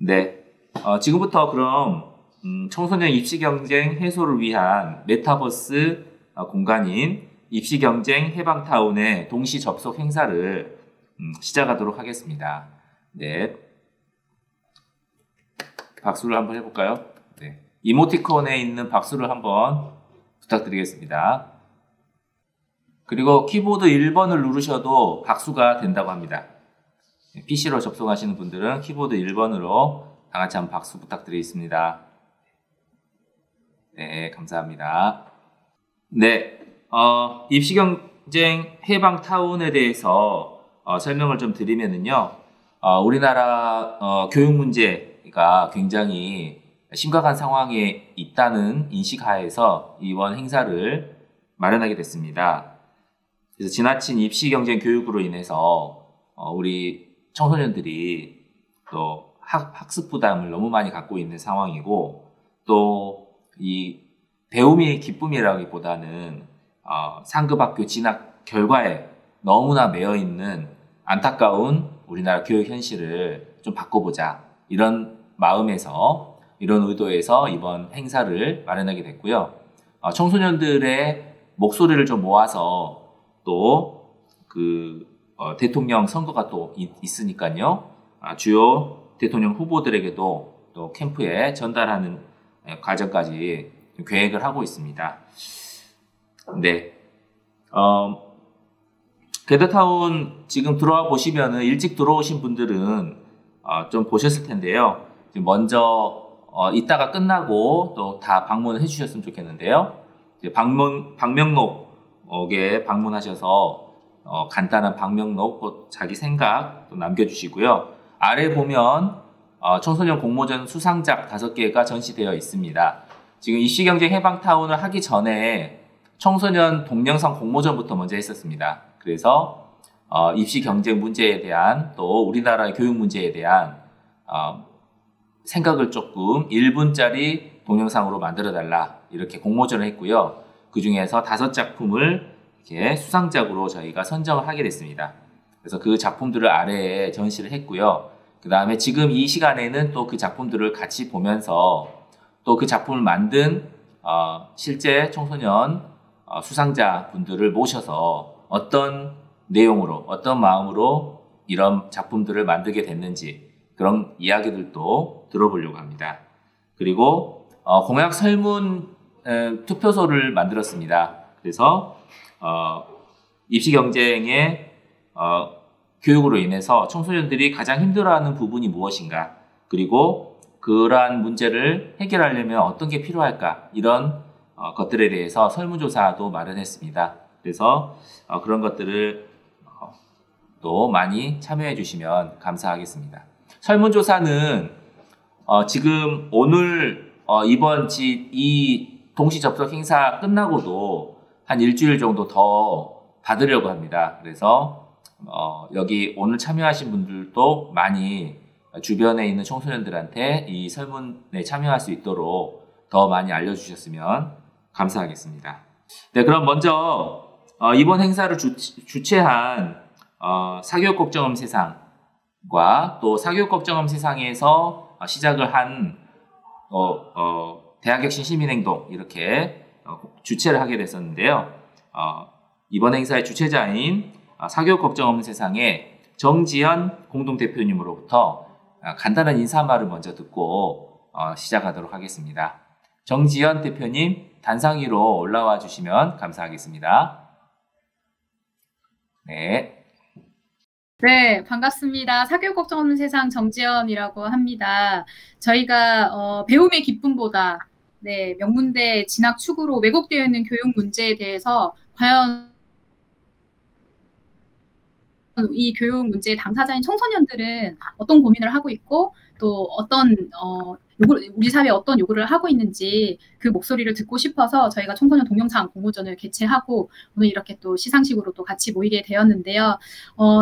네. 지금부터 그럼 청소년 입시경쟁 해소를 위한 메타버스 공간인 입시경쟁 해방타운의 동시 접속 행사를 시작하도록 하겠습니다. 네. 박수를 한번 해볼까요? 네. 이모티콘에 있는 박수를 한번 부탁드리겠습니다. 그리고 키보드 1번을 누르셔도 박수가 된다고 합니다. PC로 접속하시는 분들은 키보드 1번으로 다 같이 한번 박수 부탁드리겠습니다. 네, 감사합니다. 네, 입시경쟁 해방타운에 대해서 설명을 좀 드리면은요, 우리나라 교육 문제가 굉장히 심각한 상황에 있다는 인식하에서 이번 행사를 마련하게 됐습니다. 그래서 지나친 입시경쟁 교육으로 인해서 우리 청소년들이 또 학습 부담을 너무 많이 갖고 있는 상황이고, 또 이 배움이 기쁨이라기보다는 상급 학교 진학 결과에 너무나 매여 있는 안타까운 우리나라 교육 현실을 좀 바꿔보자, 이런 마음에서, 이런 의도에서 이번 행사를 마련하게 됐고요. 청소년들의 목소리를 좀 모아서 또 대통령 선거가 또 있으니까요. 주요 대통령 후보들에게도 또 캠프에 전달하는 과정까지 계획을 하고 있습니다. 네. 게더타운 지금 들어와 보시면은 일찍 들어오신 분들은 좀 보셨을 텐데요. 지금 먼저 이따가 끝나고 또 다 방문을 해주셨으면 좋겠는데요. 방명록에 방문하셔서 간단한 방명록, 자기 생각 또 남겨주시고요. 아래 보면 청소년 공모전 수상작 5개가 전시되어 있습니다. 지금 입시경쟁 해방타운을 하기 전에 청소년 동영상 공모전부터 먼저 했었습니다. 그래서 입시경쟁 문제에 대한, 또 우리나라의 교육 문제에 대한 생각을 조금 1분짜리 동영상으로 만들어달라, 이렇게 공모전을 했고요. 그 중에서 5작품을 이렇게 수상작으로 저희가 선정을 하게 됐습니다. 그래서 그 작품들을 아래에 전시를 했고요. 그 다음에 지금 이 시간에는 또 그 작품들을 같이 보면서 또 그 작품을 만든 실제 청소년 수상자 분들을 모셔서 어떤 내용으로, 어떤 마음으로 이런 작품들을 만들게 됐는지, 그런 이야기들도 들어보려고 합니다. 그리고 공약 설문 투표소를 만들었습니다. 그래서 입시 경쟁의 교육으로 인해서 청소년들이 가장 힘들어하는 부분이 무엇인가, 그리고 그러한 문제를 해결하려면 어떤 게 필요할까, 이런 것들에 대해서 설문조사도 마련했습니다. 그래서 그런 것들을 또 많이 참여해 주시면 감사하겠습니다. 설문조사는 지금 오늘 이 동시 접속 행사 끝나고도 한 일주일 정도 더 받으려고 합니다. 그래서 여기 오늘 참여하신 분들도 많이 주변에 있는 청소년들한테 이 설문에 참여할 수 있도록 더 많이 알려주셨으면 감사하겠습니다. 네, 그럼 먼저 이번 행사를 주최한 사교육걱정음 세상과 또 사교육걱정음 세상에서 시작을 한 대학혁신 시민행동, 이렇게 주최를 하게 됐었는데요. 이번 행사의 주최자인 사교육걱정음 세상의 정지연 공동대표님으로부터 간단한 인사말을 먼저 듣고 시작하도록 하겠습니다. 정지연 대표님, 단상 위로 올라와 주시면 감사하겠습니다. 네. 네, 반갑습니다. 사교육걱정 없는 세상 정지연이라고 합니다. 저희가 배움의 기쁨보다 명문대 진학 축으로 왜곡되어 있는 교육 문제에 대해서 과연 이 교육 문제의 당사자인 청소년들은 어떤 고민을 하고 있고, 또 어떤 우리 사회에 어떤 요구를 하고 있는지 그 목소리를 듣고 싶어서 저희가 청소년 동영상 공모전을 개최하고 오늘 이렇게 또 시상식으로 또 같이 모이게 되었는데요.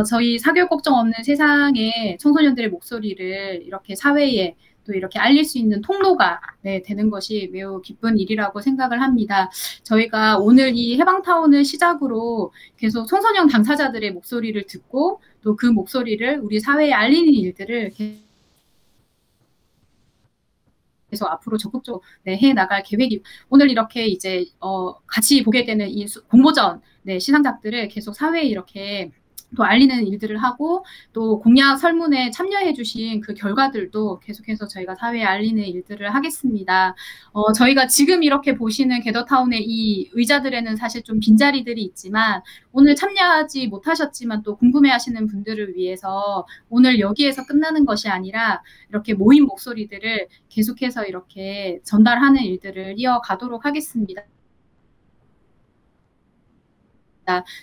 저희 사교육 걱정 없는 세상의 청소년들의 목소리를 이렇게 사회에 또 이렇게 알릴 수 있는 통로가 되는 것이 매우 기쁜 일이라고 생각을 합니다. 저희가 오늘 이 해방타운을 시작으로 계속 청소년 당사자들의 목소리를 듣고 또 그 목소리를 우리 사회에 알리는 일들을 계속 앞으로 적극적으로 네, 해 나갈 계획이 오늘 이렇게 이제 같이 보게 되는 이 공모전 네, 시상작들을 계속 사회에 이렇게 또 알리는 일들을 하고 또 공약 설문에 참여해 주신 그 결과들도 계속해서 저희가 사회에 알리는 일들을 하겠습니다. 저희가 지금 이렇게 보시는 게더타운의 이 의자들에는 사실 좀 빈자리들이 있지만 오늘 참여하지 못하셨지만 또 궁금해하시는 분들을 위해서 오늘 여기에서 끝나는 것이 아니라 이렇게 모인 목소리들을 계속해서 이렇게 전달하는 일들을 이어가도록 하겠습니다.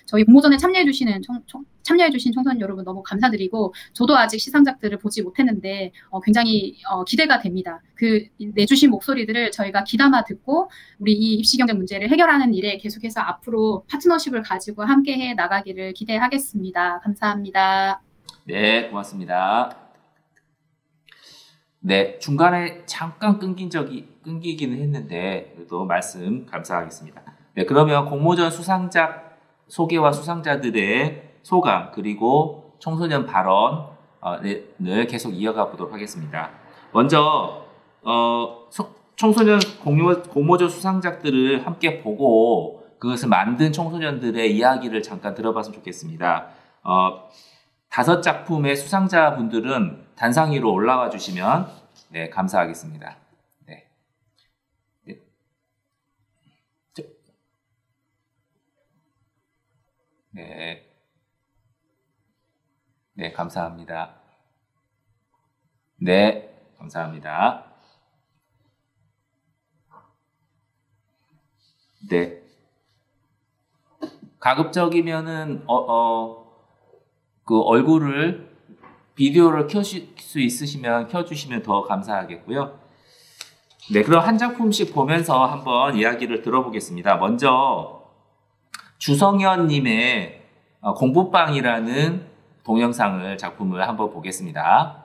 저희 공모전에 참여해주신 청소년 여러분 너무 감사드리고 저도 아직 시상작들을 보지 못했는데 굉장히 기대가 됩니다. 그 내주신 목소리들을 저희가 귀담아 듣고 우리 이 입시 경쟁 문제를 해결하는 일에 계속해서 앞으로 파트너십을 가지고 함께해 나가기를 기대하겠습니다. 감사합니다. 네, 고맙습니다. 네, 중간에 잠깐 끊기기는 했는데 그래도 말씀 감사하겠습니다. 네, 그러면 공모전 수상작 소개와 수상자들의 소감 그리고 청소년 발언을 계속 이어가 보도록 하겠습니다. 먼저 청소년 공모전 수상작들을 함께 보고 그것을 만든 청소년들의 이야기를 잠깐 들어봤으면 좋겠습니다. 5작품의 수상자분들은 단상 위로 올라와 주시면 네, 감사하겠습니다. 네. 네. 네. 네, 감사합니다. 네, 감사합니다. 네. 가급적이면은, 그 얼굴을, 비디오를 켜실 수 있으시면 켜주시면 더 감사하겠고요. 네, 그럼 한 작품씩 보면서 한번 이야기를 들어보겠습니다. 먼저, 주성현님의 공부방이라는 동영상을 작품을 한번 보겠습니다.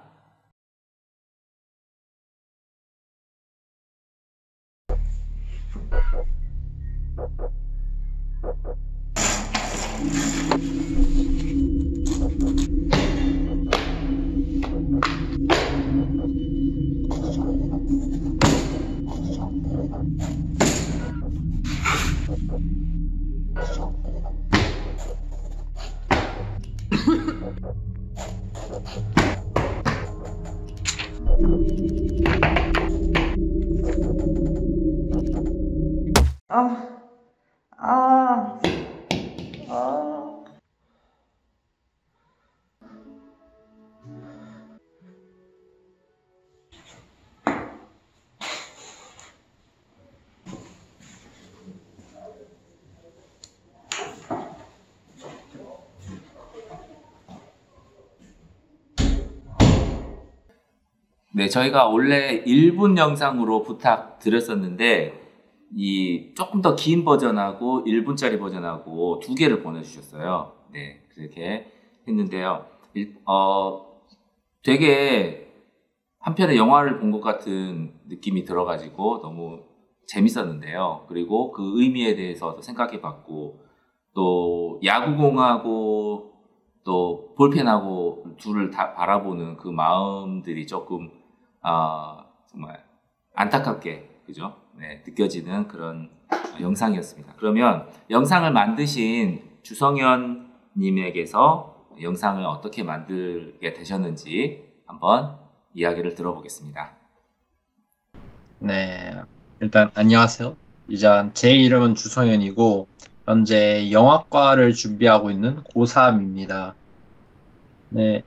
네, 저희가 원래 1분 영상으로 부탁드렸었는데 이 조금 더 긴 버전하고 1분짜리 버전하고 2개를 보내주셨어요. 네, 그렇게 했는데요. 되게 한편의 영화를 본 것 같은 느낌이 들어가지고 너무 재밌었는데요. 그리고 그 의미에 대해서 생각해봤고 또 야구공하고 또 볼펜하고 둘을 다 바라보는 그 마음들이 조금 정말 안타깝게 그죠? 네, 느껴지는 그런 영상이었습니다. 그러면 영상을 만드신 주성현 님에게서 영상을 어떻게 만들게 되셨는지 한번 이야기를 들어보겠습니다. 네, 일단 안녕하세요. 일단 제 이름은 주성현이고 현재 영화과를 준비하고 있는 고3입니다. 네,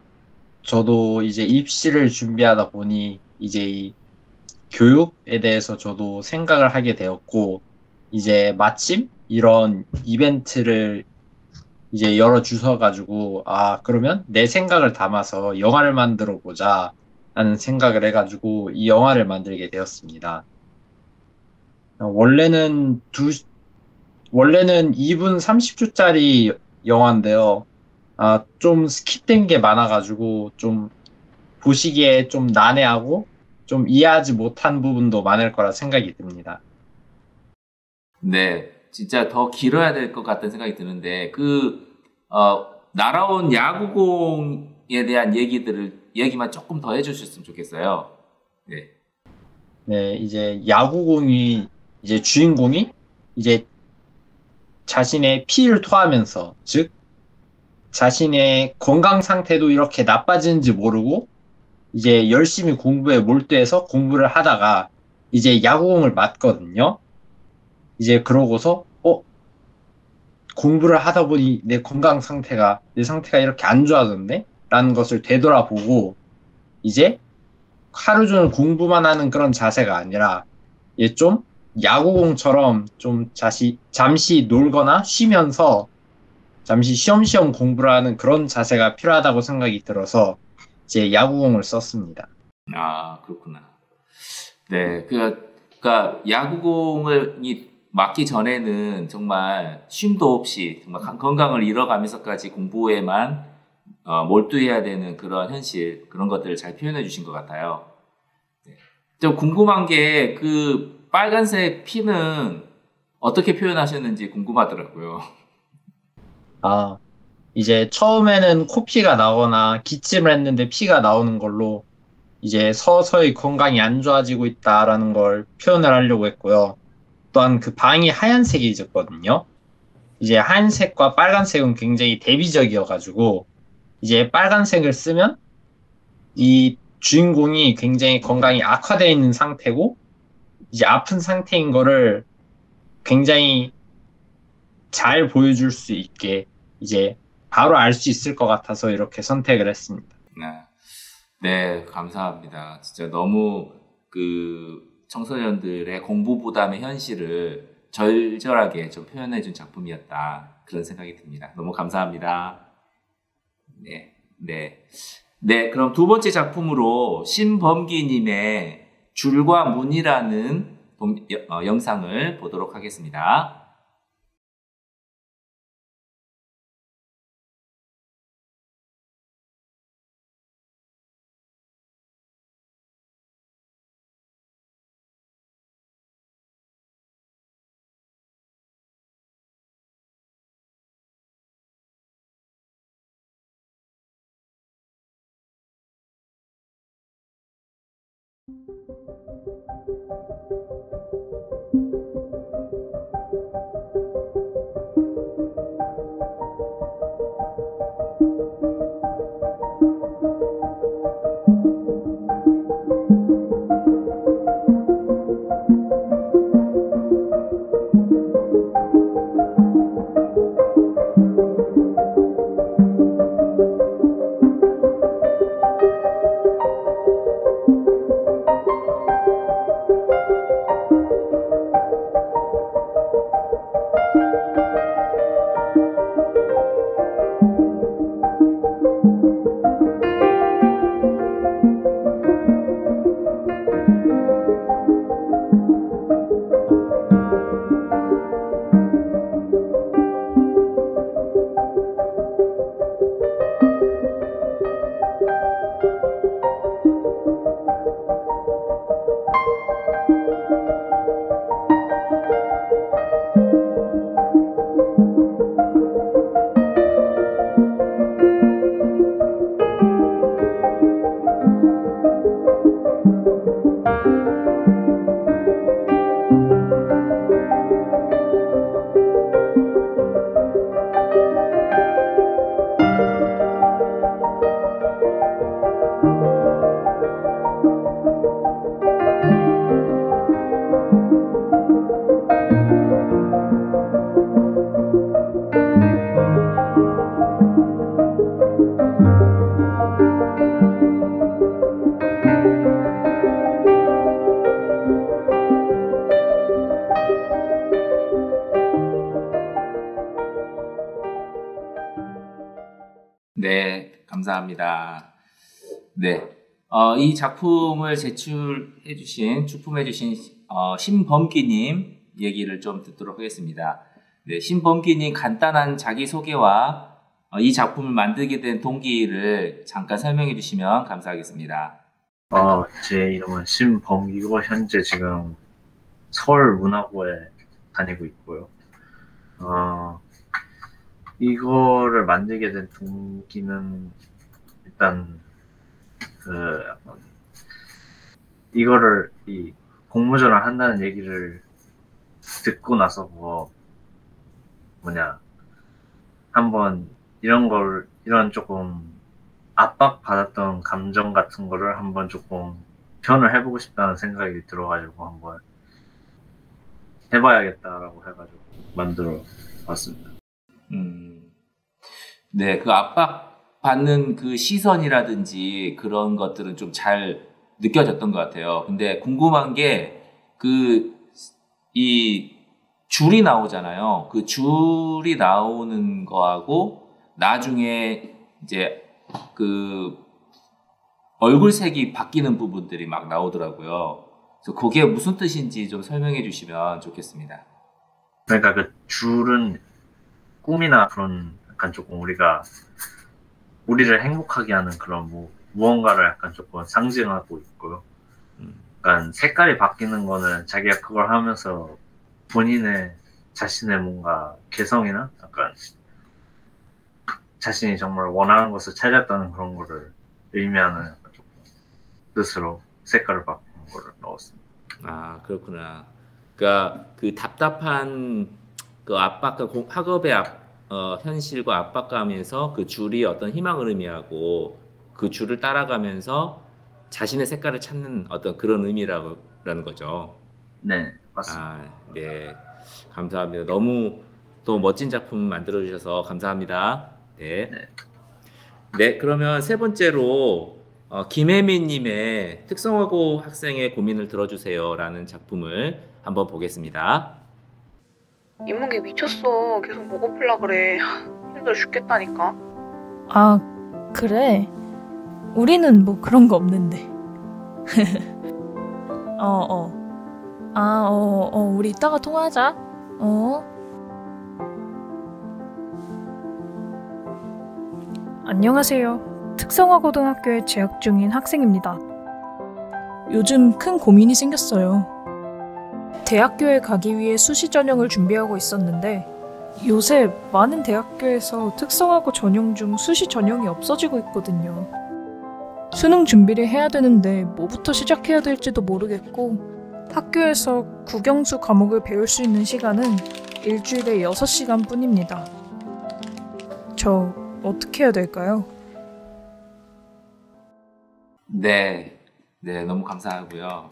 저도 이제 입시를 준비하다 보니 이제 이 교육에 대해서 저도 생각을 하게 되었고 이제 마침 이런 이벤트를 이제 열어주셔가지고 그러면 내 생각을 담아서 영화를 만들어 보자 라는 생각을 해가지고 이 영화를 만들게 되었습니다. 원래는 2분 30초짜리 영화인데요. 좀 스킵된 게 많아가지고 좀 보시기에 좀 난해하고 좀 이해하지 못한 부분도 많을 거라 생각이 듭니다. 네, 진짜 더 길어야 될 것 같다는 생각이 드는데 날아온 야구공에 대한 얘기만 조금 더 해주셨으면 좋겠어요. 네. 네, 이제 야구공이 이제 주인공이 이제 자신의 피를 토하면서, 즉 자신의 건강 상태도 이렇게 나빠지는지 모르고 이제 열심히 공부에 몰두해서 공부를 하다가 이제 야구공을 맞거든요. 이제 그러고서 공부를 하다 보니 내 상태가 이렇게 안 좋아졌네? 라는 것을 되돌아보고 이제 하루 종일 공부만 하는 그런 자세가 아니라 얘 좀 야구공처럼 좀 잠시 놀거나 쉬면서 잠시 쉬엄쉬엄 공부를 하는 그런 자세가 필요하다고 생각이 들어서 이제 야구공을 썼습니다. 아, 그렇구나. 네, 그러니까 야구공을 맞기 전에는 정말 쉼도 없이 정말 건강을 잃어가면서까지 공부에만 몰두해야 되는 그런 현실, 그런 것들을 잘 표현해 주신 것 같아요. 네. 좀 궁금한 게 그 빨간색 피는 어떻게 표현하셨는지 궁금하더라고요. 아, 이제 처음에는 코피가 나거나 기침을 했는데 피가 나오는 걸로 이제 서서히 건강이 안 좋아지고 있다라는 걸 표현을 하려고 했고요. 또한 그 방이 하얀색이었거든요. 이제 하얀색과 빨간색은 굉장히 대비적이어가지고 이제 빨간색을 쓰면 이 주인공이 굉장히 건강이 악화되어 있는 상태고 이제 아픈 상태인 거를 굉장히 잘 보여줄 수 있게 이제 바로 알 수 있을 것 같아서 이렇게 선택을 했습니다. 네. 네, 감사합니다. 진짜 너무 그 청소년들의 공부 부담의 현실을 절절하게 좀 표현해준 작품이었다. 그런 생각이 듭니다. 너무 감사합니다. 네, 네. 네, 그럼 두 번째 작품으로 신범기님의 줄과 문이라는 영상을 보도록 하겠습니다. 네, 감사합니다. 네, 이 작품을 주품해주신 신범기님 얘기를 좀 듣도록 하겠습니다. 네, 신범기님 간단한 자기소개와 이 작품을 만들게 된 동기를 잠깐 설명해 주시면 감사하겠습니다. 제 이름은 신범기고 현재 지금 서울문화고에 다니고 있고요. 이거를 만들게 된 동기는 일단 이거를 공모전을 한다는 얘기를 듣고 나서 한번 이런 조금 압박받았던 감정 같은 거를 한번 조금 표현을 해보고 싶다는 생각이 들어가지고 한번 해봐야겠다라고 해가지고 만들어 봤습니다. 네, 그 압박받는 그 시선이라든지 그런 것들은 좀 잘 느껴졌던 것 같아요. 근데 궁금한 게 이 줄이 나오잖아요. 그 줄이 나오는 거하고 나중에 이제 그 얼굴색이 바뀌는 부분들이 막 나오더라고요. 그래서 그게 무슨 뜻인지 좀 설명해 주시면 좋겠습니다. 그러니까 그 줄은 꿈이나 그런 약간 조금 우리를 행복하게 하는 그런 무언가를 약간 조금 상징하고 있고요. 약간 색깔이 바뀌는 거는 자기가 그걸 하면서 본인의 자신의 뭔가 개성이나 약간 자신이 정말 원하는 것을 찾았다는 그런 거를 의미하는 약간 조금 뜻으로 색깔을 바꾸는 거를 넣었습니다. 아, 그렇구나. 그러니까 그 답답한 그 압박감, 학업의 현실과 압박감에서 그 줄이 어떤 희망을 의미하고 그 줄을 따라가면서 자신의 색깔을 찾는 어떤 그런 의미라는 거죠. 네, 맞습니다. 아, 네. 감사합니다. 너무 또 멋진 작품 만들어 주셔서 감사합니다. 네. 네. 네, 그러면 세 번째로 김혜민님의 특성화고 학생의 고민을 들어주세요라는 작품을 한번 보겠습니다. 인문계 미쳤어. 계속 뭐 먹어볼라 그래. 힘들어 죽겠다니까. 아, 그래? 우리는 뭐 그런 거 없는데. 우리 이따가 통화하자. 안녕하세요. 특성화고등학교에 재학 중인 학생입니다. 요즘 큰 고민이 생겼어요. 대학교에 가기 위해 수시 전형을 준비하고 있었는데 요새 많은 대학교에서 특성화고 전형 중 수시 전형이 없어지고 있거든요. 수능 준비를 해야 되는데 뭐부터 시작해야 될지도 모르겠고 학교에서 국영수 과목을 배울 수 있는 시간은 일주일에 6시간 뿐입니다. 저 어떻게 해야 될까요? 네, 너무 감사하고요.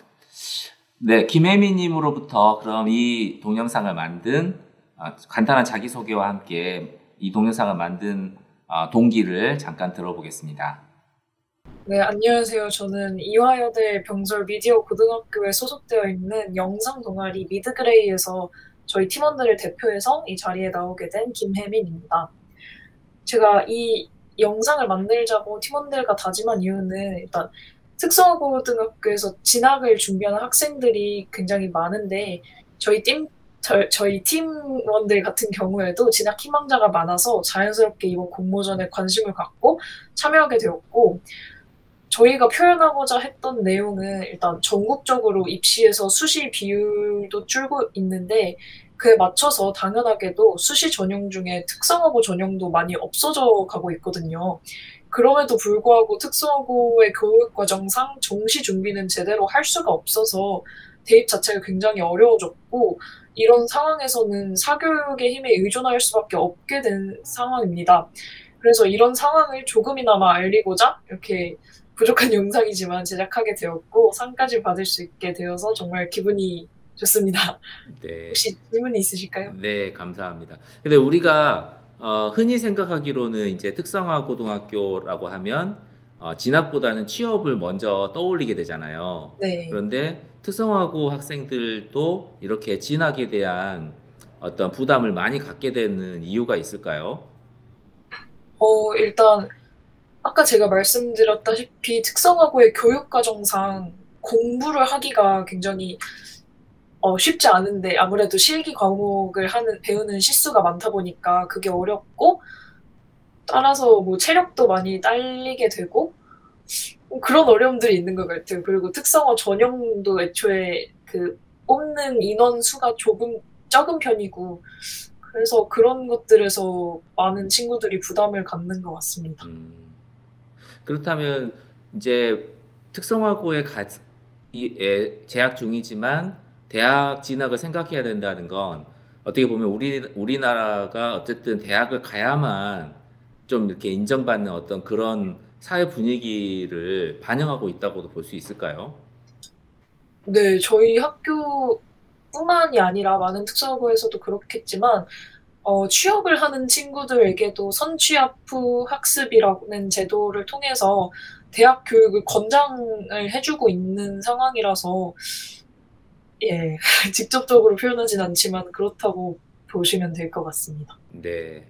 네, 김혜미님으로부터 그럼 이 동영상을 만든 간단한 자기소개와 함께 이 동영상을 만든 동기를 잠깐 들어보겠습니다. 네, 안녕하세요. 저는 이화여대 병설 미디어 고등학교에 소속되어 있는 영상 동아리 미드그레이에서 저희 팀원들을 대표해서 이 자리에 나오게 된 김혜민입니다. 제가 이 영상을 만들자고 팀원들과 다짐한 이유는 일단 특성화고등학교에서 진학을 준비하는 학생들이 굉장히 많은데 저희 팀원들 같은 경우에도 진학 희망자가 많아서 자연스럽게 이번 공모전에 관심을 갖고 참여하게 되었고 저희가 표현하고자 했던 내용은 일단 전국적으로 입시에서 수시 비율도 줄고 있는데 그에 맞춰서 당연하게도 수시 전형 중에 특성화고 전형도 많이 없어져 가고 있거든요. 그럼에도 불구하고 특성화고의 교육과정상 정시 준비는 제대로 할 수가 없어서 대입 자체가 굉장히 어려워졌고 이런 상황에서는 사교육의 힘에 의존할 수밖에 없게 된 상황입니다. 그래서 이런 상황을 조금이나마 알리고자 이렇게 부족한 영상이지만 제작하게 되었고 상까지 받을 수 있게 되어서 정말 기분이 좋습니다. 네. 혹시 질문이 있으실까요? 네, 감사합니다. 근데 우리가 흔히 생각하기로는 이제 특성화고등학교라고 하면 진학보다는 취업을 먼저 떠올리게 되잖아요. 네. 그런데 특성화고 학생들도 이렇게 진학에 대한 어떤 부담을 많이 갖게 되는 이유가 있을까요? 일단 아까 제가 말씀드렸다시피 특성화고의 교육과정상 공부를 하기가 굉장히 쉽지 않은데 아무래도 실기 과목을 배우는 실수가 많다 보니까 그게 어렵고 따라서 뭐 체력도 많이 딸리게 되고 그런 어려움들이 있는 것 같아요. 그리고 특성화 전형도 애초에 그 뽑는 인원 수가 조금 적은 편이고 그래서 그런 것들에서 많은 친구들이 부담을 갖는 것 같습니다. 그렇다면 이제 특성화고에 재학 중이지만 대학 진학을 생각해야 된다는 건 어떻게 보면 우리나라가 어쨌든 대학을 가야만 좀 이렇게 인정받는 어떤 그런 사회 분위기를 반영하고 있다고도 볼 수 있을까요? 네, 저희 학교뿐만이 아니라 많은 특성화고에서도 그렇겠지만 취업을 하는 친구들에게도 선취학 후 학습이라는 제도를 통해서 대학 교육을 권장을 해주고 있는 상황이라서 예, 직접적으로 표현하진 않지만 그렇다고 보시면 될 것 같습니다. 네.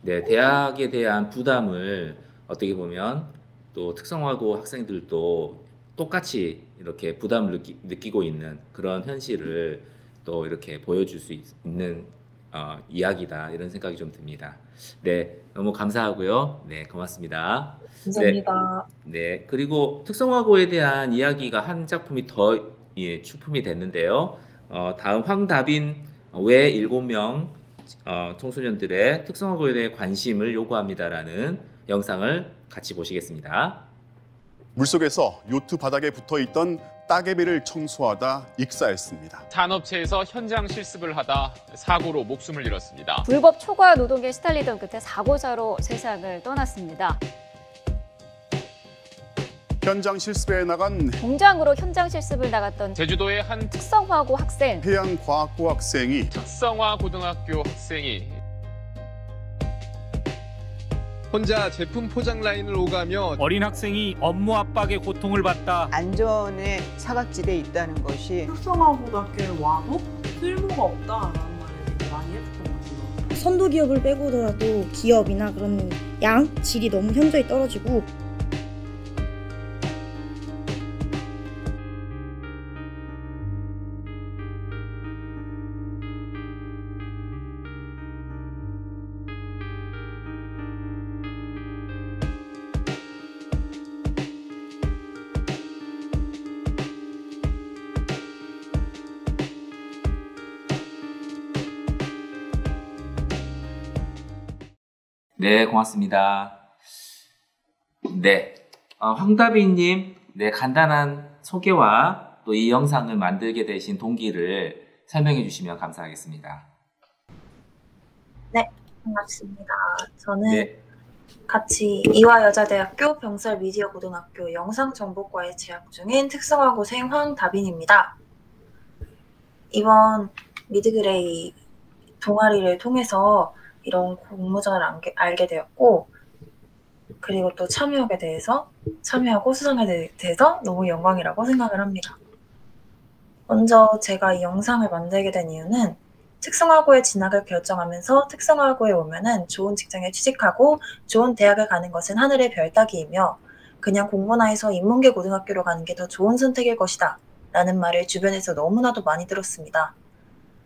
네, 대학에 대한 부담을 어떻게 보면 또 특성화고 학생들도 똑같이 이렇게 부담을 느끼고 있는 그런 현실을 또 이렇게 보여줄 수 있는 이야기다 이런 생각이 좀 듭니다. 네, 너무 감사하고요. 네, 고맙습니다. 감사합니다. 네, 그리고 특성화고에 대한 이야기가 한 작품이 더 출품이 됐는데요. 다음 황다빈 외 7명 청소년들의 특성화고에 대해 관심을 요구합니다라는 영상을 같이 보시겠습니다. 물속에서 요트 바닥에 붙어있던 따개비를 청소하다 익사했습니다. 산업체에서 현장 실습을 하다 사고로 목숨을 잃었습니다. 불법 초과 노동에 시달리던 끝에 사고자로 세상을 떠났습니다. 현장 실습에 나간 공장으로 현장 실습을 나갔던 제주도의 한 특성화고 학생, 해양과학고 학생이 특성화 고등학교 학생이 혼자 제품 포장 라인을 오가며 어린 학생이 업무 압박의 고통을 받다. 안전에 사각지대에 있다는 것이 특성화고등학교에 와도 쓸모가 없다라는 말을 되게 많이 해줬던 것 같아요. 선도 기업을 빼고더라도 기업이나 그런 양 질이 너무 현저히 떨어지고 네, 고맙습니다. 네, 황다빈님, 네, 간단한 소개와 또 이 영상을 만들게 되신 동기를 설명해 주시면 감사하겠습니다. 네, 반갑습니다. 저는 같이 이화여자대학교 병설미디어고등학교 영상정보과에 재학 중인 특성화고생 황다빈입니다. 이번 미드그레이 동아리를 통해서 이런 공모전을 알게 되었고, 그리고 또 참여하고 수상에 대해서 너무 영광이라고 생각을 합니다. 먼저 제가 이 영상을 만들게 된 이유는 특성화고에 진학을 결정하면서 특성화고에 오면은 좋은 직장에 취직하고 좋은 대학을 가는 것은 하늘의 별 따기이며 그냥 공문화해서 인문계 고등학교로 가는 게 더 좋은 선택일 것이다 라는 말을 주변에서 너무나도 많이 들었습니다.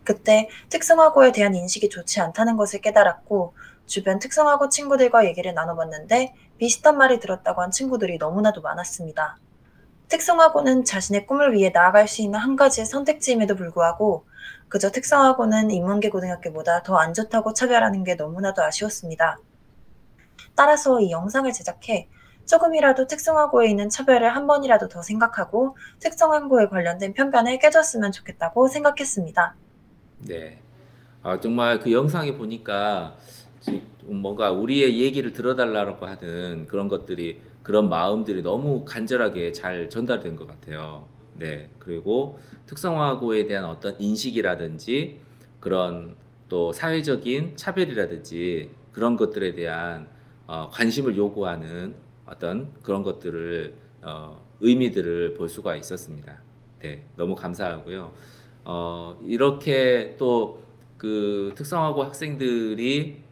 그때 특성화고에 대한 인식이 좋지 않다는 것을 깨달았고 주변 특성화고 친구들과 얘기를 나눠봤는데 비슷한 말을 들었다고 한 친구들이 너무나도 많았습니다. 특성화고는 자신의 꿈을 위해 나아갈 수 있는 한 가지의 선택지임에도 불구하고 그저 특성화고는 인문계 고등학교보다 더 안 좋다고 차별하는 게 너무나도 아쉬웠습니다. 따라서 이 영상을 제작해 조금이라도 특성화고에 있는 차별을 한 번이라도 더 생각하고 특성화고에 관련된 편견을 깨졌으면 좋겠다고 생각했습니다. 네, 정말 그 영상에 보니까 뭔가 우리의 얘기를 들어달라고 하는 그런 것들이, 그런 마음들이 너무 간절하게 잘 전달된 것 같아요. 네, 그리고 특성화고에 대한 어떤 인식이라든지 그런 또 사회적인 차별이라든지 그런 것들에 대한 관심을 요구하는 어떤 그런 것들을 의미들을 볼 수가 있었습니다. 네, 너무 감사하고요. 이렇게 또 그 특성화고 학생들이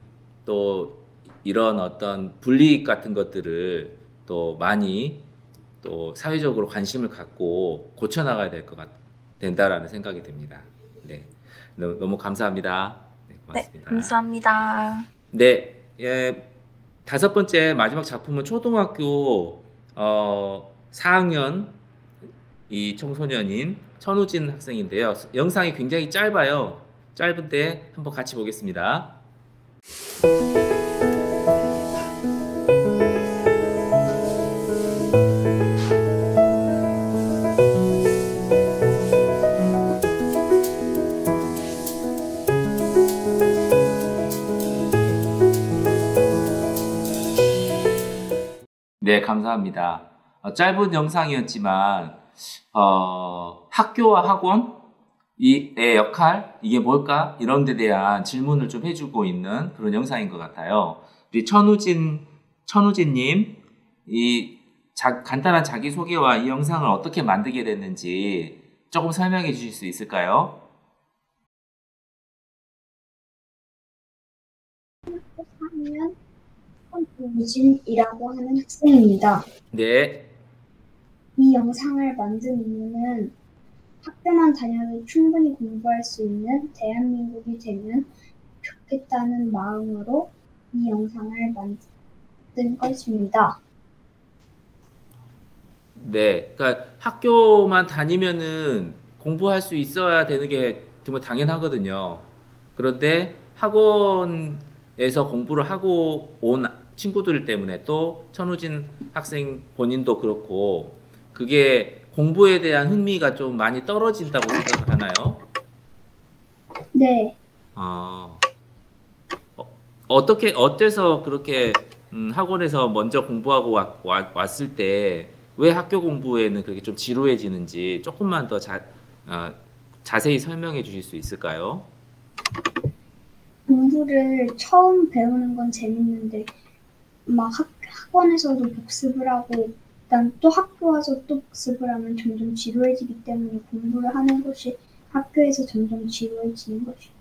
또 이런 어떤 불이익 같은 것들을 또 많이 또 사회적으로 관심을 갖고 고쳐나가야 된다라는 생각이 듭니다. 네, 너무 감사합니다. 네, 고맙습니다. 네, 감사합니다. 네, 다섯 번째 마지막 작품은 초등학교 4학년 이 청소년인 천우진 학생인데요. 영상이 굉장히 짧아요. 짧은데 한번 같이 보겠습니다. 감사합니다. 짧은 영상이었지만 학교와 학원 의 역할 이게 뭘까 이런 데 대한 질문을 좀 해주고 있는 그런 영상인 것 같아요. 우리 천우진님 간단한 자기소개와 이 영상을 어떻게 만들게 됐는지 조금 설명해 주실 수 있을까요? 3학년 손유진이라고 하는 학생입니다. 네. 이 영상을 만든 이유는 학교만 다녀도 충분히 공부할 수 있는 대한민국이 되면 좋겠다는 마음으로 이 영상을 만든 것입니다. 네, 그러니까 학교만 다니면은 공부할 수 있어야 되는 게 정말 당연하거든요. 그런데 학원에서 공부를 하고 온 친구들 때문에 또 천우진 학생 본인도 그렇고 그게 공부에 대한 흥미가 좀 많이 떨어진다고 생각하나요? 네. 어때서 그렇게 학원에서 먼저 공부하고 왔을 때 왜 학교 공부에는 그렇게 좀 지루해지는지 조금만 더 자세히 설명해 주실 수 있을까요? 공부를 처음 배우는 건 재밌는데 막 학원에서도 복습을 하고 일단 또 학교 와서 또 복습을 하면 점점 지루해지기 때문에 공부를 하는 것이 학교에서 점점 지루해지는 것이기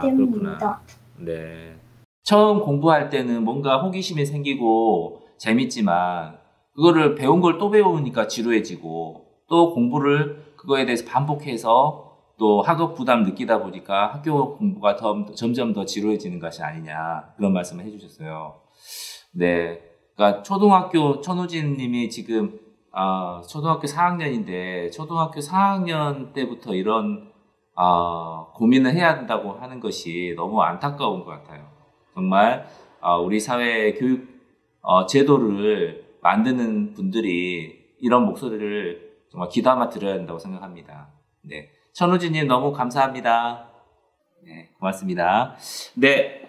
때문입니다. 그렇구나. 네. 처음 공부할 때는 뭔가 호기심이 생기고 재밌지만 그거를 배운 걸 또 배우니까 지루해지고 또 공부를 그거에 대해서 반복해서 또 학업 부담 느끼다 보니까 학교 공부가 점점 더 지루해지는 것이 아니냐 그런 말씀을 해주셨어요. 네. 그러니까 초등학교 천우진 님이 지금 초등학교 4학년인데 초등학교 4학년 때부터 이런 고민을 해야 한다고 하는 것이 너무 안타까운 것 같아요. 정말 우리 사회의 교육 제도를 만드는 분들이 이런 목소리를 정말 귀담아 들어야 된다고 생각합니다. 네. 천우진님 너무 감사합니다. 네, 고맙습니다. 네,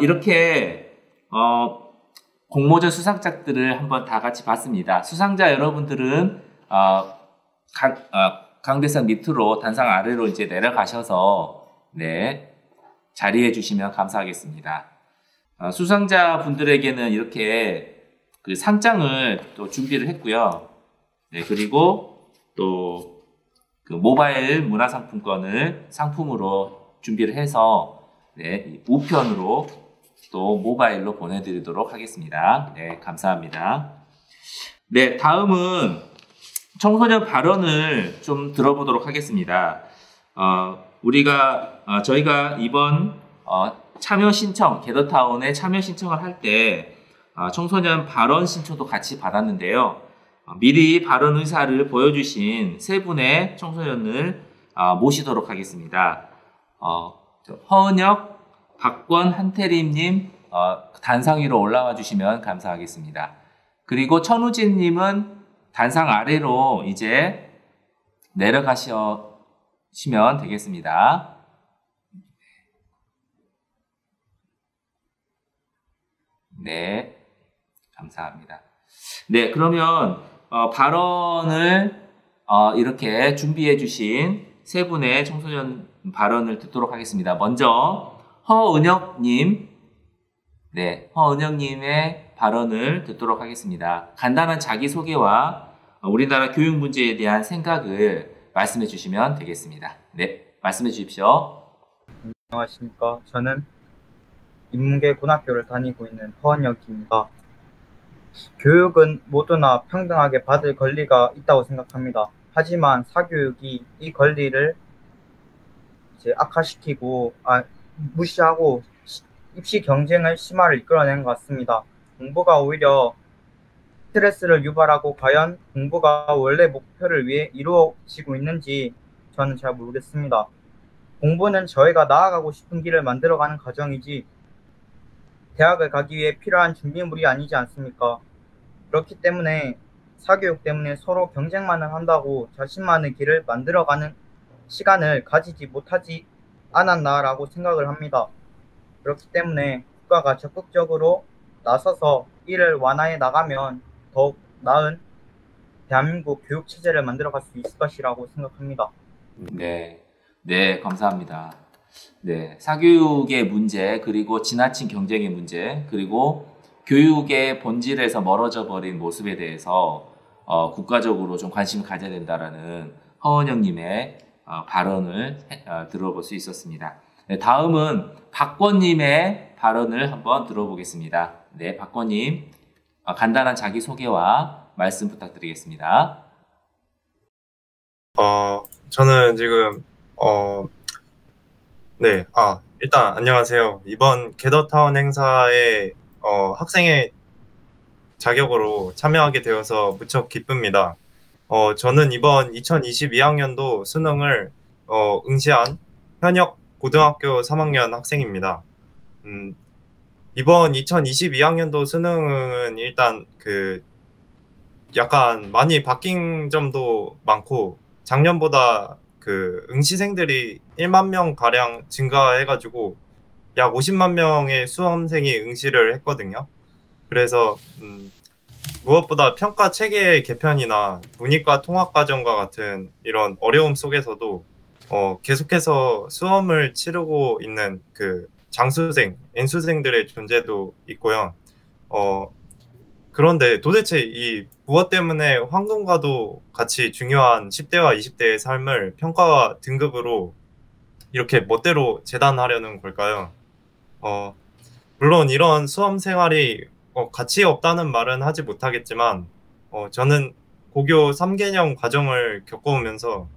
이렇게 공모전 수상작들을 한번 다 같이 봤습니다. 수상자 여러분들은 강대상 밑으로 단상 아래로 이제 내려가셔서 네, 자리해 주시면 감사하겠습니다. 수상자 분들에게는 이렇게 그 상장을 또 준비를 했고요. 네, 그리고 또 그 모바일 문화상품권을 상품으로 준비를 해서 네, 우편으로 또 모바일로 보내드리도록 하겠습니다. 네, 감사합니다. 네, 다음은 청소년 발언을 좀 들어보도록 하겠습니다. 저희가 이번 참여 신청, 게더타운에 참여 신청을 할 때 청소년 발언 신청도 같이 받았는데요. 미리 발언 의사를 보여주신 세 분의 청소년을 모시도록 하겠습니다. 허은혁, 박권, 한태림님 단상 위로 올라와 주시면 감사하겠습니다. 그리고 천우진님은 단상 아래로 이제 내려가시면 되겠습니다. 네, 감사합니다. 네, 그러면 발언을 이렇게 준비해 주신 세 분의 청소년 발언을 듣도록 하겠습니다. 먼저 허은혁님, 네, 허은혁님의 발언을 듣도록 하겠습니다. 간단한 자기소개와 우리나라 교육 문제에 대한 생각을 말씀해 주시면 되겠습니다. 네, 말씀해 주십시오. 안녕하십니까. 저는 인문계 고등학교를 다니고 있는 허은혁입니다. 교육은 모두나 평등하게 받을 권리가 있다고 생각합니다. 하지만 사교육이 이 권리를 이제 악화시키고 무시하고 입시 경쟁을 심화를 이끌어낸 것 같습니다. 공부가 오히려 스트레스를 유발하고 과연 공부가 원래 목표를 위해 이루어지고 있는지 저는 잘 모르겠습니다. 공부는 저희가 나아가고 싶은 길을 만들어가는 과정이지 대학을 가기 위해 필요한 준비물이 아니지 않습니까? 그렇기 때문에 사교육 때문에 서로 경쟁만을 한다고 자신만의 길을 만들어가는 시간을 가지지 못하지 않았나라고 생각을 합니다. 그렇기 때문에 국가가 적극적으로 나서서 이를 완화해 나가면 더욱 나은 대한민국 교육 체제를 만들어갈 수 있을 것이라고 생각합니다. 네, 네, 감사합니다. 네, 사교육의 문제, 그리고 지나친 경쟁의 문제, 그리고 교육의 본질에서 멀어져 버린 모습에 대해서 국가적으로 좀 관심을 가져야 된다라는 허은영님의 발언을 들어볼 수 있었습니다. 네, 다음은 박권님의 발언을 한번 들어보겠습니다. 네, 박권님, 간단한 자기소개와 말씀 부탁드리겠습니다. 저는 지금, 네, 일단 안녕하세요. 이번 게더타운 행사에 학생의 자격으로 참여하게 되어서 무척 기쁩니다. 저는 이번 2022학년도 수능을 응시한 현역 고등학교 3학년 학생입니다. 이번 2022학년도 수능은 일단 약간 많이 바뀐 점도 많고, 작년보다 응시생들이 1만 명 가량 증가해가지고 약 50만 명의 수험생이 응시를 했거든요. 그래서 무엇보다 평가 체계 개편이나 문이과 통합과정과 같은 이런 어려움 속에서도 계속해서 수험을 치르고 있는 장수생, N수생들의 존재도 있고요. 그런데 도대체 이 무엇 때문에 황금과도 같이 중요한 10대와 20대의 삶을 평가와 등급으로 이렇게 멋대로 재단하려는 걸까요? 물론 이런 수험 생활이 가치 없다는 말은 하지 못하겠지만, 저는 고교 3개년 과정을 겪어오면서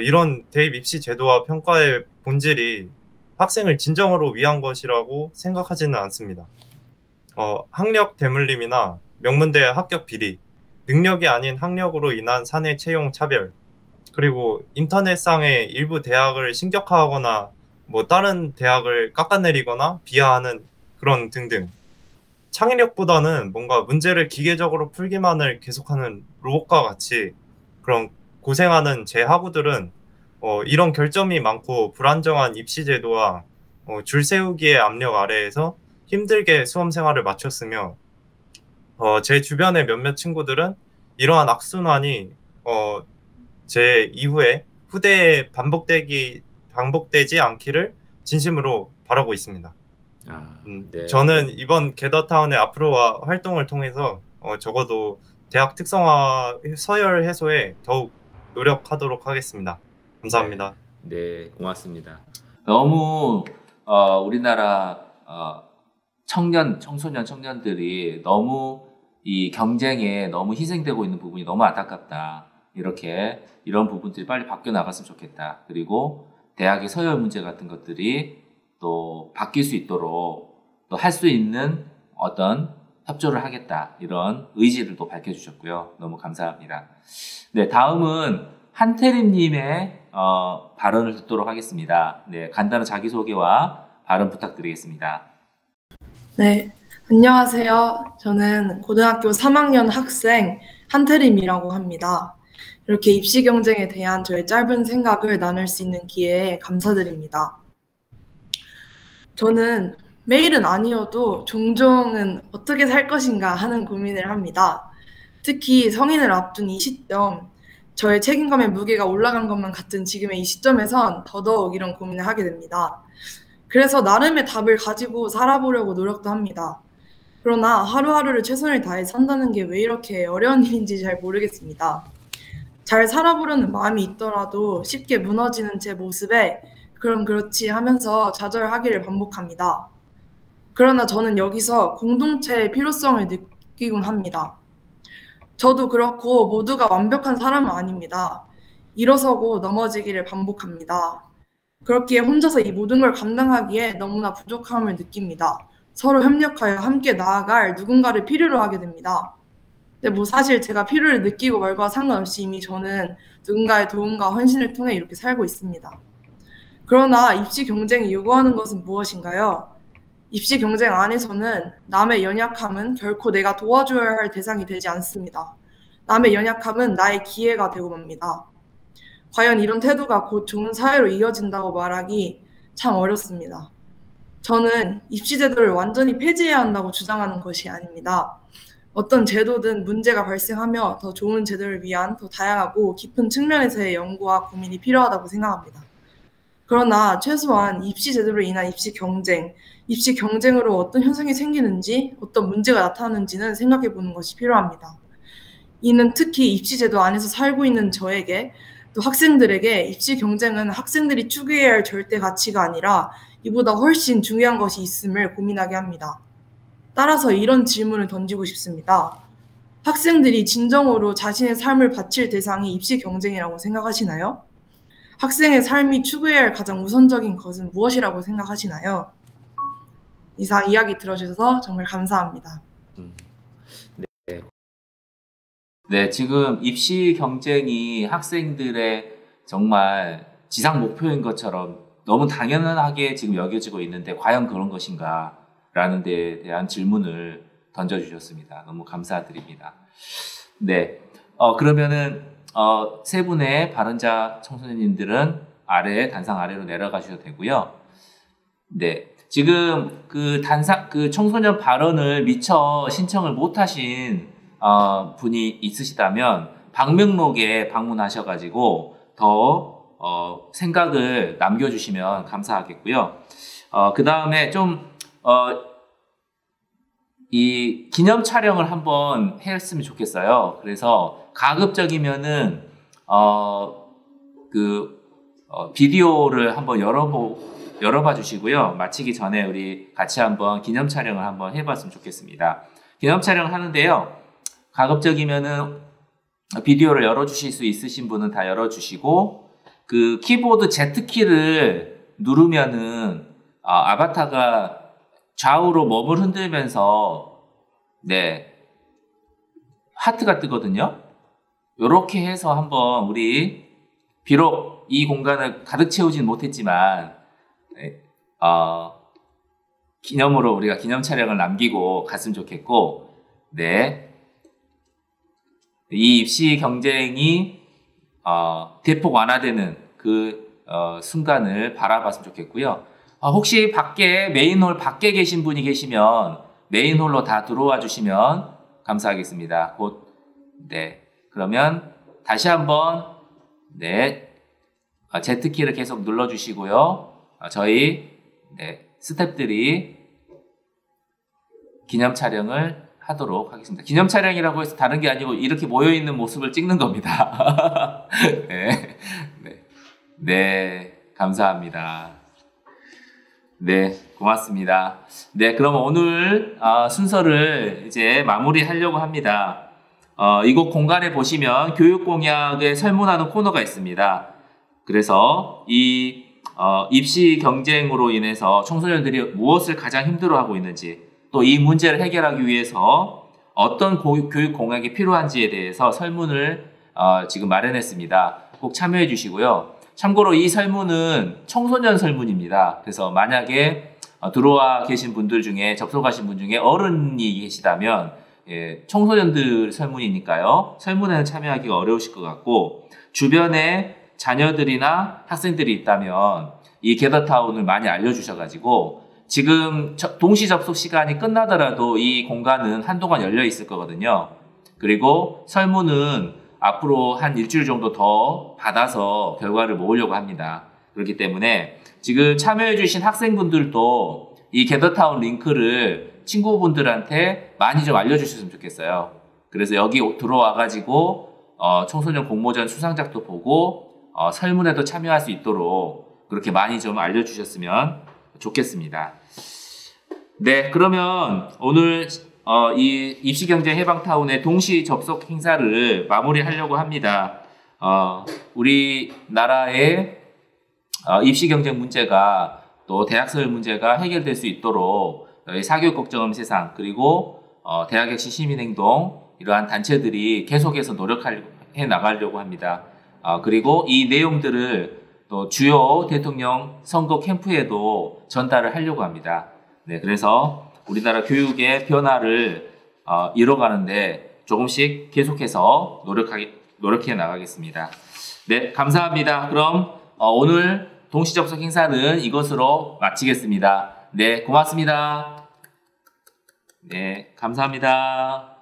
이런 대입 입시 제도와 평가의 본질이 학생을 진정으로 위한 것이라고 생각하지는 않습니다. 학력 대물림이나 명문대 합격 비리, 능력이 아닌 학력으로 인한 사내 채용 차별, 그리고 인터넷상의 일부 대학을 신격화하거나 다른 대학을 깎아내리거나 비하하는 그런 등등, 창의력보다는 뭔가 문제를 기계적으로 풀기만을 계속하는 로봇과 같이 그런 고생하는 제 학우들은 이런 결점이 많고 불안정한 입시 제도와 줄 세우기의 압력 아래에서 힘들게 수험 생활을 마쳤으며, 제 주변의 몇몇 친구들은 이러한 악순환이 제 이후에 후대에 반복되지 않기를 진심으로 바라고 있습니다. 네. 저는 이번 게더타운의 앞으로와 활동을 통해서 적어도 대학 특성화 서열 해소에 더욱 노력하도록 하겠습니다. 감사합니다. 네, 고맙습니다. 너무 우리나라 청소년, 청년들이 너무 이 경쟁에 너무 희생되고 있는 부분이 너무 안타깝다. 이런 부분들이 빨리 바뀌어 나갔으면 좋겠다. 그리고 대학의 서열 문제 같은 것들이 또 바뀔 수 있도록 또 할 수 있는 어떤 협조를 하겠다. 이런 의지를 또 밝혀주셨고요. 너무 감사합니다. 네, 다음은 한태림님의 발언을 듣도록 하겠습니다. 네, 간단한 자기소개와 발언 부탁드리겠습니다. 네, 안녕하세요. 저는 고등학교 3학년 학생 한태림이라고 합니다. 이렇게 입시 경쟁에 대한 저의 짧은 생각을 나눌 수 있는 기회에 감사드립니다. 저는 매일은 아니어도 종종은 어떻게 살 것인가 하는 고민을 합니다. 특히 성인을 앞둔 이 시점, 저의 책임감의 무게가 올라간 것만 같은 지금의 이 시점에선 더더욱 이런 고민을 하게 됩니다. 그래서 나름의 답을 가지고 살아보려고 노력도 합니다. 그러나 하루하루를 최선을 다해 산다는 게 왜 이렇게 어려운 일인지 잘 모르겠습니다. 잘 살아보려는 마음이 있더라도 쉽게 무너지는 제 모습에 그럼 그렇지 하면서 좌절하기를 반복합니다. 그러나 저는 여기서 공동체의 필요성을 느끼곤 합니다. 저도 그렇고 모두가 완벽한 사람은 아닙니다. 일어서고 넘어지기를 반복합니다. 그렇기에 혼자서 이 모든 걸 감당하기에 너무나 부족함을 느낍니다. 서로 협력하여 함께 나아갈 누군가를 필요로 하게 됩니다. 근데 사실 제가 필요를 느끼고 말고와 상관없이 이미 저는 누군가의 도움과 헌신을 통해 이렇게 살고 있습니다. 그러나 입시 경쟁이 요구하는 것은 무엇인가요? 입시 경쟁 안에서는 남의 연약함은 결코 내가 도와줘야 할 대상이 되지 않습니다. 남의 연약함은 나의 기회가 되고 맙니다. 과연 이런 태도가 곧 좋은 사회로 이어진다고 말하기 참 어렵습니다. 저는 입시 제도를 완전히 폐지해야 한다고 주장하는 것이 아닙니다. 어떤 제도든 문제가 발생하며 더 좋은 제도를 위한 더 다양하고 깊은 측면에서의 연구와 고민이 필요하다고 생각합니다. 그러나 최소한 입시 제도로 인한 입시 경쟁으로 어떤 현상이 생기는지, 어떤 문제가 나타나는지는 생각해 보는 것이 필요합니다. 이는 특히 입시 제도 안에서 살고 있는 저에게, 또 학생들에게 입시 경쟁은 학생들이 추구해야 할 절대 가치가 아니라 이보다 훨씬 중요한 것이 있음을 고민하게 합니다. 따라서 이런 질문을 던지고 싶습니다. 학생들이 진정으로 자신의 삶을 바칠 대상이 입시 경쟁이라고 생각하시나요? 학생의 삶이 추구해야 할 가장 우선적인 것은 무엇이라고 생각하시나요? 이상 이야기 들어주셔서 정말 감사합니다. 네, 지금 입시 경쟁이 학생들의 정말 지상 목표인 것처럼 너무 당연하게 지금 여겨지고 있는데 과연 그런 것인가? 라는 데에 대한 질문을 던져주셨습니다. 너무 감사드립니다. 네, 그러면은 세 분의 발언자 청소년님들은 단상 아래로 내려가 주셔도 되고요. 네, 지금 그 청소년 발언을 미처 신청을 못하신 분이 있으시다면 방명록에 방문하셔가지고 더 생각을 남겨주시면 감사하겠고요. 그 다음에 이 기념 촬영을 한번 했으면 좋겠어요. 그래서 가급적이면은 비디오를 한번 열어봐 주시고요. 마치기 전에 우리 같이 한번 기념 촬영을 한번 해봤으면 좋겠습니다. 기념 촬영을 하는데요. 가급적이면은 비디오를 열어주실 수 있으신 분은 다 열어주시고, 그 키보드 Z키를 누르면은 아바타가 좌우로 몸을 흔들면서 하트가 뜨거든요. 요렇게 해서 한번 우리 비록 이 공간을 가득 채우진 못했지만 기념으로 우리가 기념 촬영을 남기고 갔으면 좋겠고, 이 입시 경쟁이 대폭 완화되는 그 순간을 바라봤으면 좋겠고요. 혹시 메인홀 밖에 계신 분이 계시면 메인홀로 다 들어와 주시면 감사하겠습니다. 그러면 다시 한번 Z키를 계속 눌러주시고요. 저희 스태프들이 기념 촬영을 하도록 하겠습니다. 기념 촬영이라고 해서 다른 게 아니고 이렇게 모여있는 모습을 찍는 겁니다. 감사합니다. 고맙습니다. 그럼 오늘 순서를 이제 마무리하려고 합니다. 이곳 공간에 보시면 교육공약을 설문하는 코너가 있습니다. 그래서 이 입시 경쟁으로 인해서 청소년들이 무엇을 가장 힘들어하고 있는지, 또 이 문제를 해결하기 위해서 어떤 교육 공약이 필요한지에 대해서 설문을 지금 마련했습니다. 꼭 참여해 주시고요. 참고로 이 설문은 청소년 설문입니다. 그래서 만약에 들어와 계신 분들 중에, 접속하신 분 중에 어른이 계시다면 청소년들 설문이니까요. 설문에는 참여하기가 어려우실 것 같고, 주변에 자녀들이나 학생들이 있다면 이 게더타운을 많이 알려주셔가지고 지금 동시 접속 시간이 끝나더라도 이 공간은 한동안 열려 있을 거거든요. 그리고 설문은 앞으로 한 일주일 정도 더 받아서 결과를 모으려고 합니다. 그렇기 때문에 지금 참여해주신 학생분들도 이 게더타운 링크를 친구분들한테 많이 좀 알려주셨으면 좋겠어요. 그래서 여기 들어와가지고 청소년 공모전 수상작도 보고 설문에도 참여할 수 있도록 그렇게 많이 좀 알려주셨으면 좋겠습니다. 그러면 오늘 이 입시경쟁 해방타운의 동시 접속 행사를 마무리하려고 합니다. 우리나라의 입시경쟁 문제가, 또 대학서열 문제가 해결될 수 있도록 사교육 걱정음 세상, 그리고 대학역시 시민행동, 이러한 단체들이 계속해서 노력해 나가려고 합니다. 그리고 이 내용들을 또 주요 대통령 선거 캠프에도 전달을 하려고 합니다. 그래서 우리나라 교육의 변화를 이뤄가는데 조금씩 계속해서 노력해 나가겠습니다. 감사합니다. 그럼 오늘 동시 접속 행사는 이것으로 마치겠습니다. 고맙습니다. 감사합니다.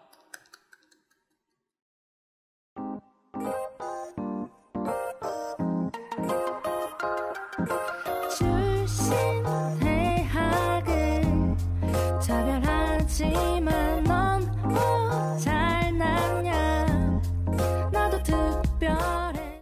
차별하지만 넌 뭐 잘났냐 나도 특별